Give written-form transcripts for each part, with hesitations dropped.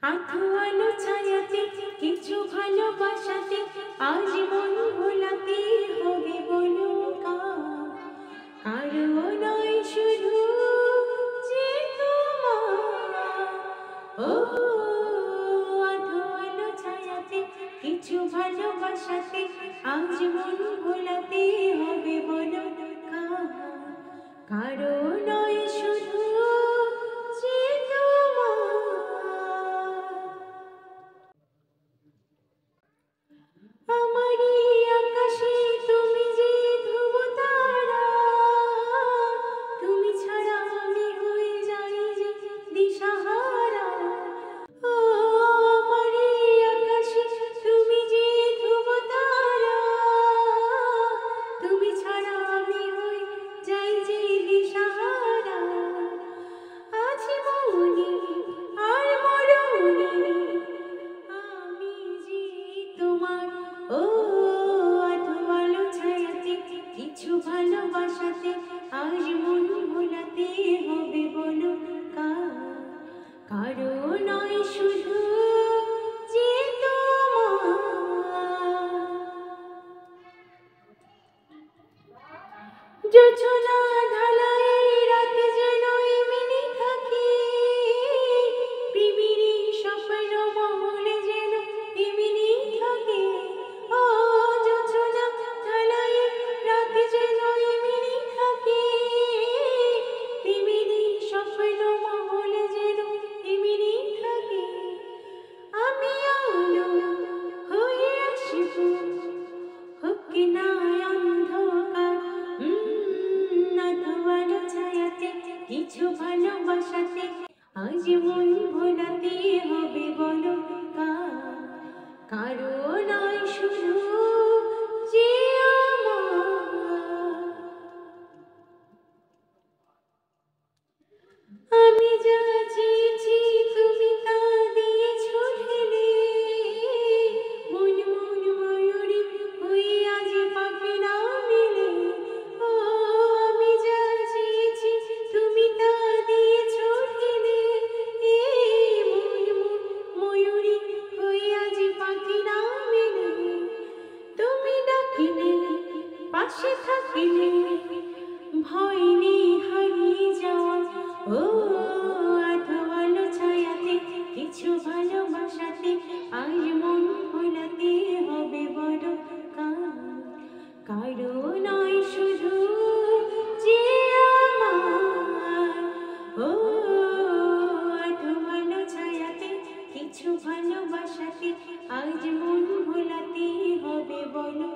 আধো আলো ছায়াতে কিছু ভালোবাসাতে আজ মন ভোলাতে হবে বলো কারো নয় শুধু যে তোমার। ও আধো আলো ছায়াতে কিছু ভালোবাসাতে আজ মন ভোলাতে হবে বলো কারো নয় শুধু যে তোমার। আমারই আকাশে তুমি যে ধ্রুব তারা, তুমি ছাড়া আমি হয়ে যাই যে দিশাহারা। ও আমারই আকাশে তুমি যে ধ্রুব তারা, তুমি ছাড়া আমি হয়ে যাই যে দিশাহারা। আছি মৌনি আর মরুনি আমি যে তোমার। ও আধো আলো ছায়াতে কিছু ভালোবাসাতে আজ মন ভোলাতে হবে বলো কারো নয় শুধু যে তোমার। জোছনা ঢালাই রাতে যেন এমনি থাকে, প্রেমেরই স্বপ্ন মহলে যেন এমনি থাকে। ও জোছনা ঢালাই রাতে যেন এমনি থাকে, প্রেমেরই স্বপ্ন মহলে যেন এমনি থাকে। আমি আলো হয়ে আসবো হোক না অন্ধকার। আধো আলো ছায়াতে কিছু ভালোবাসাতে আজ মন ভোলাতে হবে বলো কারো নয় শুধু যে আমার। আমি যা চেয়েছি তুমি তা দিয়েছো ঢেলে, মন মন ময়ূরী হয়ে আজ পাখি না মেলে। ও আমি যা চেয়েছি তুমি তা দিয়েছো ঢেলে, মন মন ময়ূরী হয়ে আজ পাখি না মেলে। তুমি ডাকিলে পাশে থাকিলে ভয় নেই হারিয়ে যাওয়ার। ও আধো আলো ছায়াতে কিছু ভালোবাসাতে আজ মন ভোলাতে হবে বড় কারো নয় শুধু যে আমার। ও আধো আলো ছায়াতে কিছু ভালোবাসাতে আজ মন ভোলাতে হবে বলো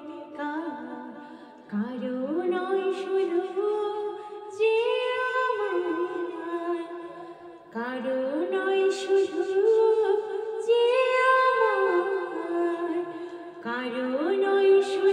কারো নয় শুধু যে আমার। কারো নয় শুধু যে আমার। কারো নয় শুধু